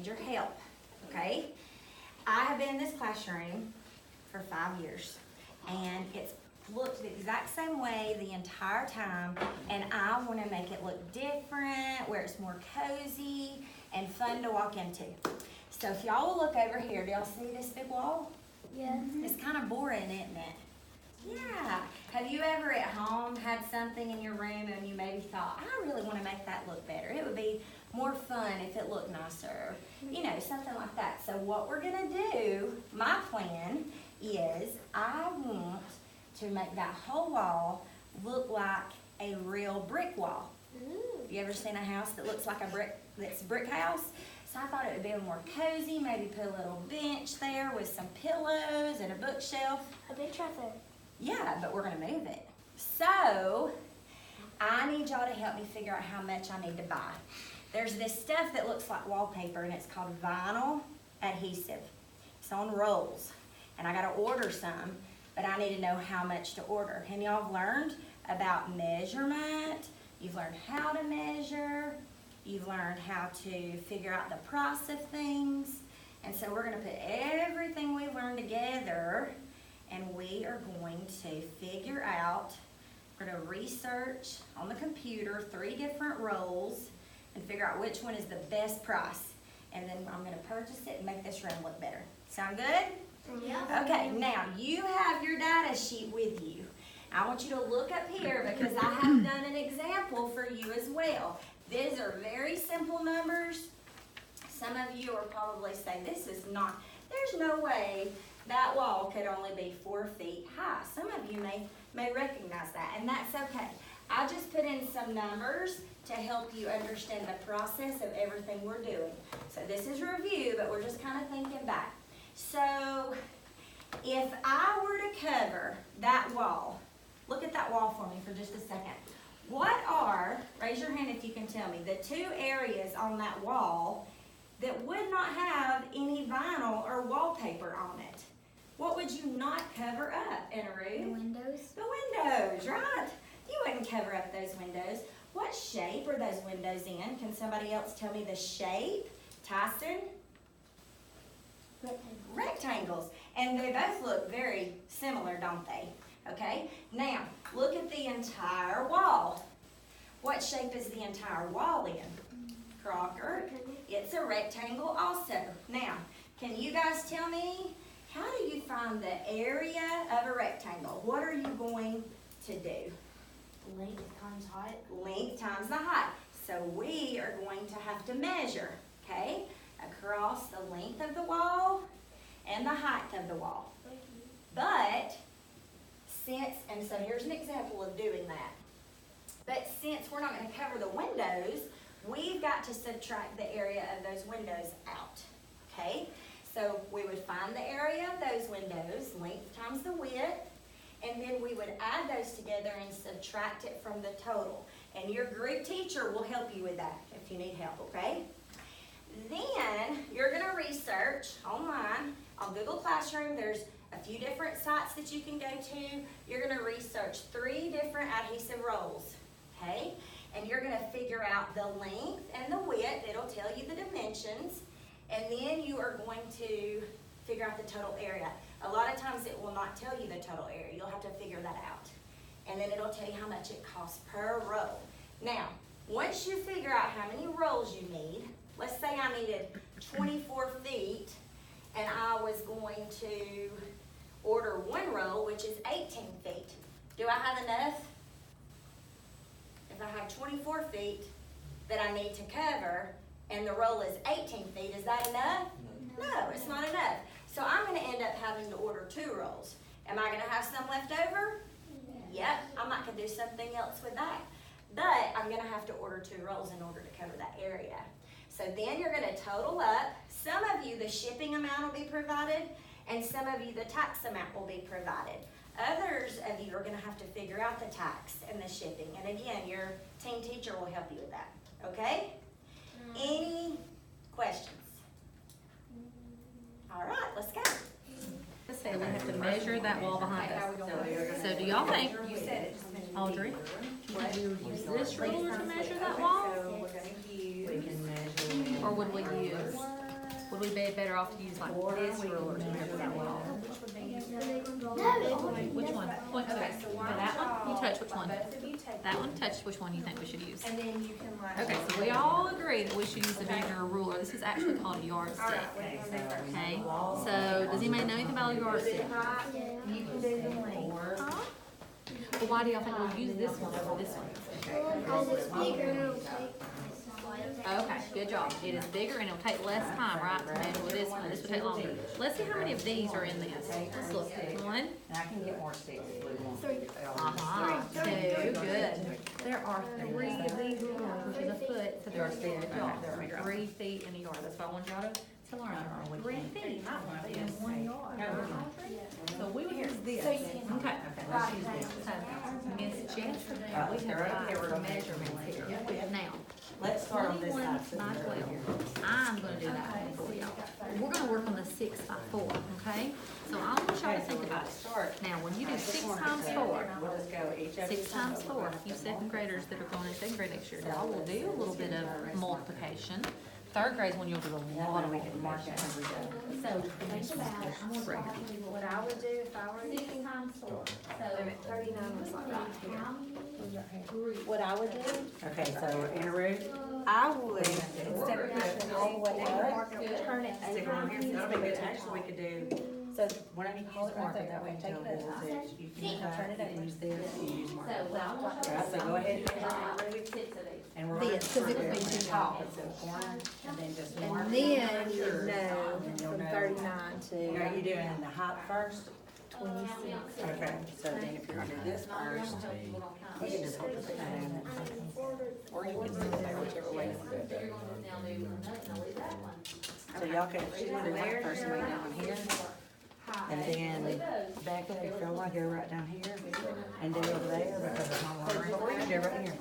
need your help, okay? I have been in this classroom for 5 years, and it's looked the exact same way the entire time, and I want to make it look different, where it's more cozy and fun to walk into. So if y'all will look over here, do y'all see this big wall? Yeah. It's kind of boring, isn't it? Yeah. Have you ever at home had something in your room and you maybe thought, I really want to make that look better. It would be more fun if it looked nicer. You know, something like that. So what we're going to do, my plan is I want to make that whole wall look like a real brick wall. Ooh. You ever seen a house that looks like that's a brick house? So I thought it would be more cozy, maybe put a little bench there with some pillows and a bookshelf. A bench right there. Yeah, but we're gonna move it. So, I need y'all to help me figure out how much I need to buy. There's this stuff that looks like wallpaper, and it's called vinyl adhesive. It's on rolls, and I gotta order some, but I need to know how much to order. And y'all have learned about measurement, you've learned how to measure, you've learned how to figure out the price of things, and so we're gonna put everything we learned together, and we are going to figure out, we're gonna research on the computer 3 different rolls and figure out which one is the best price. And then I'm gonna purchase it and make this room look better. Sound good? Yeah. Okay, now you have your data sheet with you. I want you to look up here because I have done an example for you as well. These are very simple numbers. Some of you are probably saying, this is not, there's no way that wall could only be 4 feet high. Some of you may recognize that, and that's okay. I just put in some numbers to help you understand the process of everything we're doing. So this is review, but we're just kind of thinking back. So if I were to cover that wall, look at that wall for me for just a second. What are, raise your hand if you can tell me, the 2 areas on that wall that would not have any vinyl or wallpaper on it? What would you not cover up, Inaru? The windows. The windows, right? You wouldn't cover up those windows. What shape are those windows in? Can somebody else tell me the shape? Tyson? Rectangle. Rectangles. And they both look very similar, don't they? Okay, now look at the entire wall. What shape is the entire wall in? Crocker. It's a rectangle also. Now, can you guys tell me, how do you find the area of a rectangle? What are you going to do? Length times height. Length times the height. So we are going to have to measure, okay, across the length of the wall and the height of the wall. But and so here's an example of doing that. But since we're not going to cover the windows, we've got to subtract the area of those windows out, okay? So we would find the area of those windows, length times the width, and then we would add those together and subtract it from the total. And your group teacher will help you with that if you need help, okay? Then you're going to research online on Google Classroom. There's a few different sites that you can go to. You're going to research 3 different adhesive rolls, okay? And you're going to figure out the length and the width. It'll tell you the dimensions. And then you are going to figure out the total area. A lot of times it will not tell you the total area. You'll have to figure that out. And then it'll tell you how much it costs per roll. Now, once you figure out how many rolls you need, let's say I needed 24 feet and I was going to order 1 roll, which is 18 feet. Do I have enough? If I have 24 feet that I need to cover and the roll is 18 feet, is that enough? No, it's not enough. So I'm going to end up having to order 2 rolls. Am I going to have some left over? Yep, I might could do something else with that. But I'm going to have to order 2 rolls in order to cover that area. So then you're going to total up. Some of you, the shipping amount will be provided, and some of you, the tax amount will be provided. Others of you are going to have to figure out the tax and the shipping. And again, your team teacher will help you with that. Okay? Any questions? All right, let's go. Let's say we have to measure that wall behind us. So do y'all think, Audrey, would you use this ruler to measure that wall? We can measure. Or would we use probably be better off to use like this ruler to measure that wall. Which one? Point, okay, so that one, you touch which one? That one, touch which one you think we should use. And then you can like. Okay, so we all agree that we should use the bigger ruler. This is actually called a yardstick. Okay, so does anybody know anything about a yardstick? You can do the length. Well, why do y'all think we'll use this one over this one? Because it's bigger. Okay, good job. It is bigger and it'll take less time, right, to measure with this one. This will take longer. Let's see how many of these are in this. Let's look. One. And I can get more sticks if we want. Uh-huh. Two. Good. There are 3 of these rulers, which is a foot, so there are 3 feet in a yard. That's why I want y'all to learn. 3 feet in 1 yard. So we would use this. Okay. So, Miss Jessica, we have got measurements here. Now, Let's start on this 21 side. by 12. I'm gonna do that one for y'all. We're gonna work on the 6 by 4, okay? So I want y'all to think about it. Now, when you do 6 times 4, We'll just go each of 6 times 4, you second graders that are going in second grade next year, y'all will do a little bit of multiplication. Third grade's when you'll do a lot of multiplication. So, think about it. I'm gonna break it. What I would do if I were 6 times 4. So, 39 was like right here. here. What I would do, Okay, so in a row, I would, instead of pushing all the way up, turn it stick over. on here. That'll be good. Actually, we could do, So whenever you use the marker, that way you tell this, you can use that, you use this, you use marker. So, what I want All right, so go ahead and to 6 of these. and we're. This, 'cause it would be too tall. It's in the corner, and then just And mark. then you Sure. know And you'll from know. 39 Are to you doing the height first? 26. Okay, so then if you're gonna do this first, you can just hold the thing down. Or you can sit there, whichever way you want to do it. So y'all can, she's gonna do one first, way down here. And then back up, if y'all wanna go right down here and do over there, because it's not long range, or you can do right here.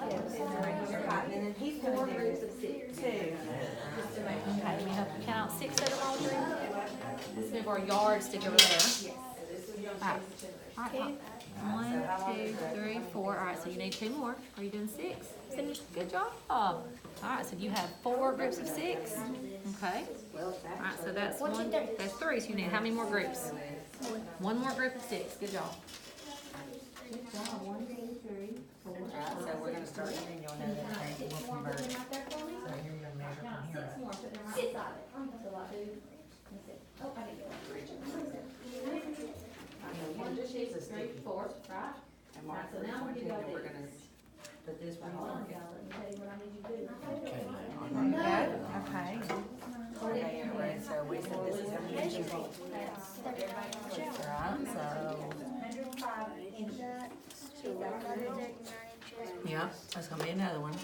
And then he's gonna do two. Okay, we have to count 6 of them all three. Let's move our yardstick over there. Alright. Alright. 1, 2, 3, 4. Alright, so you need 2 more. Are you doing 6? Finished. Good job. Alright, so you have 4 groups of 6. Okay. Alright, so that's 1. That's 3. So you need how many more groups? 1 more group of 6. Good job. Good job. 1, 2, 3, 4. Alright, so we're gonna start here and you'll know that change will convert. So here you're gonna measure from here up. You can just use a stick 4, right? and mark So for now we 20, do and we're this. gonna put this one on. Okay. Okay, right, so we said this is how many inches. Right, so, yeah, that's gonna be another one.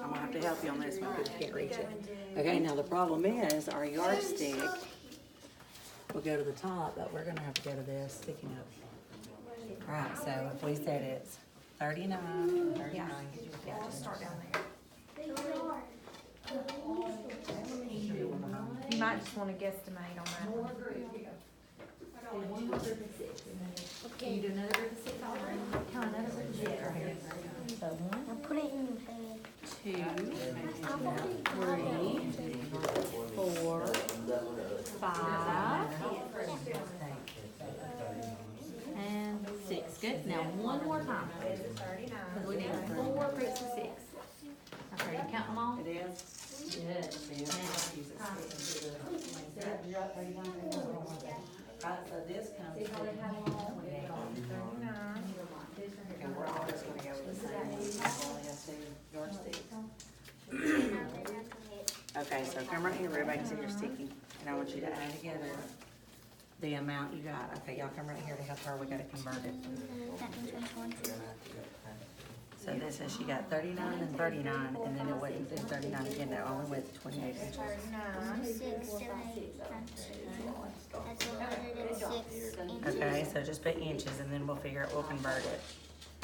I'm gonna have to help you on this one because you can't reach it. Okay, now the problem is our yardstick will go to the top, but we're gonna have to go to this sticking up. Alright, so if we said it's 39, 39, yeah, just start down there. You might just want to guesstimate on that. One more group of 6. Can you do another group of 6 already? Count another group of 6 right here. So 1, Put it in your head. 2, 3, 4, 5, and 6. Good. Now one more time. Because we need 4 groups of 6. Okay, you count them all? It is? Good. Right, so this comes to, and we're all just gonna go with the same, only has 2 yardsticks. Okay, so come right here, everybody can see your sticking, and I want you to add together the amount you got. Okay, y'all come right here to help her, we gotta convert it. So this is, she got 39 and 39, and then it went to 39 again, that only went to 28 inches. 6, 7, 8, 9, 10. That's 106 inches. Okay, so just put inches, and then we'll figure out, we'll convert it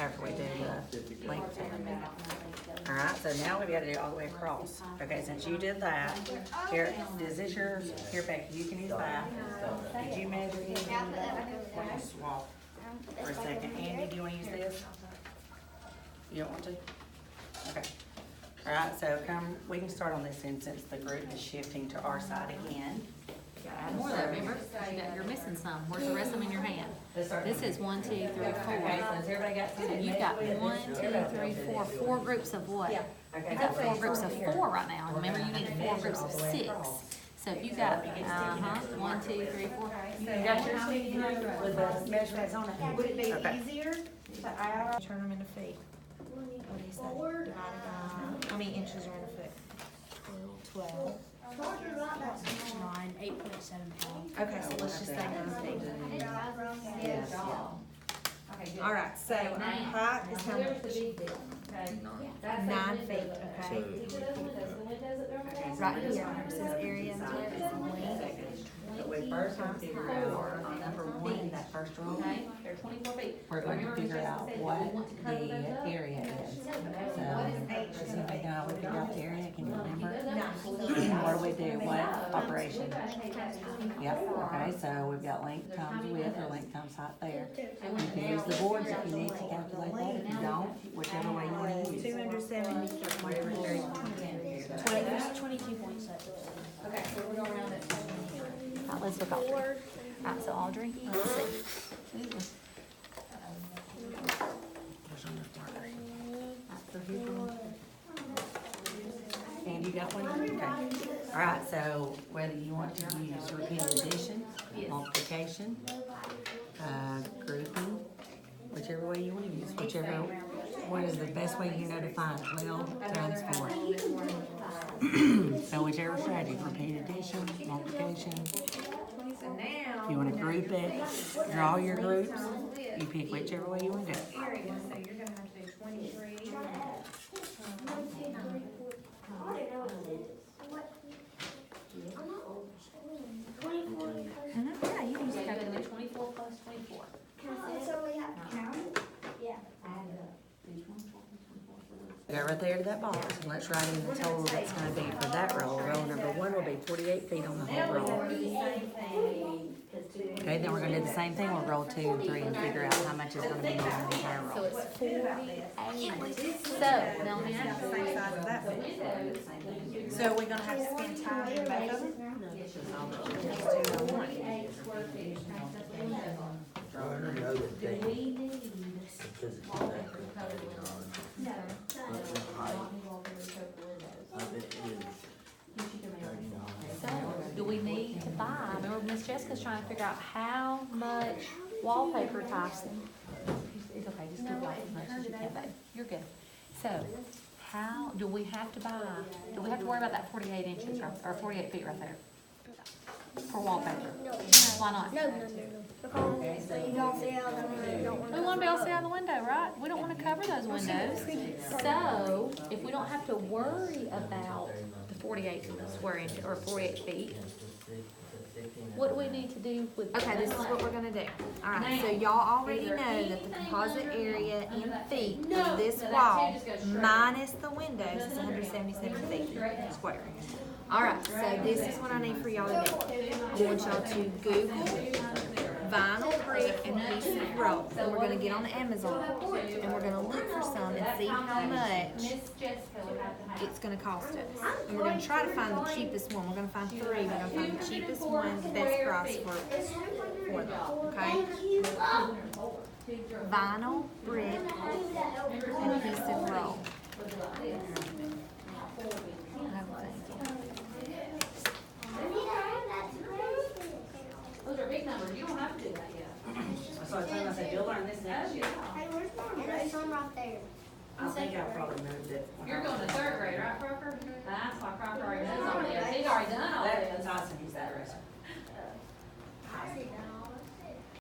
after we do the length. Alright, so now we've gotta do it all the way across. Okay, since you did that, here, is this yours? Here, Becky, you can use that. Did you measure it? We're gonna swap for a second. Andy, do you wanna use this? You don't want to? Okay. All right, so we can start on this end since the group is shifting to our side again. Add more though, remember? You're missing some. Where's the rest of them in your hand? This is 1, 2, 3, 4. Okay, so has everybody got? So you've got 1, 2, 3, 4, 4 groups of what? You've got 4 groups of 4 right now. Remember, you need 4 groups of 6. So if you got, 1, 2, 3, 4. You got yours with the measurements on it? Would it be Okay. easier to add, turn them into feet? What do you say? Divided by, how many inches are in a foot? 12. 9, 8.7 pounds. Okay, so let's just say 9 feet. Yes. All right, so height is how much? 9 feet, okay? Right here, where it says area and width is length. But we first have to figure out on number 1, that first row. Okay, they're 24 feet. We're going to figure out what the area is. So, does anybody know how we figure out the area? Can you remember? What do we do? What operation? Yep, okay, so we've got length times width or length times height there. You can use the boards if you need to calculate that. If you don't, whichever way you want to use. 270. Whatever is very 22.7. Okay, so we're going around it. All right, let's look Audrey. All right, so Audrey, let's see. And you got one? Okay. All right, so whether you want to use repeated addition, multiplication, grouping, whichever way you want to use, whichever one is the best way you know to find 12 times 4. So whichever strategy, repeated addition, multiplication. If you want to group it, draw your groups, you pick whichever way you want to do it. So you're gonna have to do 23. Yeah, you can just calculate 24 plus 24. Go right there to that box, and let's write in the total that's gonna be for that roll. Roll number 1 will be 48 feet on the whole roll. Okay, then we're gonna do the same thing, we'll roll 2 and 3 and figure out how much is gonna be on the entire So roll. it's 48. So, now let me ask you. Same size as that one. So are we gonna have to spend time in both of them? Let's do one. Do we need to buy? Remember, Miss Jessica's trying to figure out how much wallpaper types. It's okay, just do like as much as you can, babe. You're good. So, how, do we have to buy, do we have to worry about that 48 inches, right, or 48 feet right there? For wallpaper? Why not? No. Because you don't see out the window, you don't want We wanna be able to see out the window, right? We don't wanna cover those windows. So, if we don't have to worry about the 48 square inches, or 48 feet, what do we need to do with? Okay, this is what we're gonna do. Alright, so y'all already know that the composite area in feet of this wall minus the windows is 177 feet square. Alright, so this is what I need for y'all to do. I want y'all to Google vinyl brick and adhesive roll. And we're gonna get on Amazon and we're gonna look for some and see how much it's gonna cost us. And we're gonna try to find the cheapest one. We're gonna find 3. We're gonna find the cheapest one, the best price for them, okay? Vinyl brick adhesive roll. Those are big numbers, you don't have to do that yet. So I told him, I said, you'll learn this next year. Hey, where's mom? There's some right there. I think I probably moved it. You're going to 3rd grade, right, Crocker? That's why Crocker already knows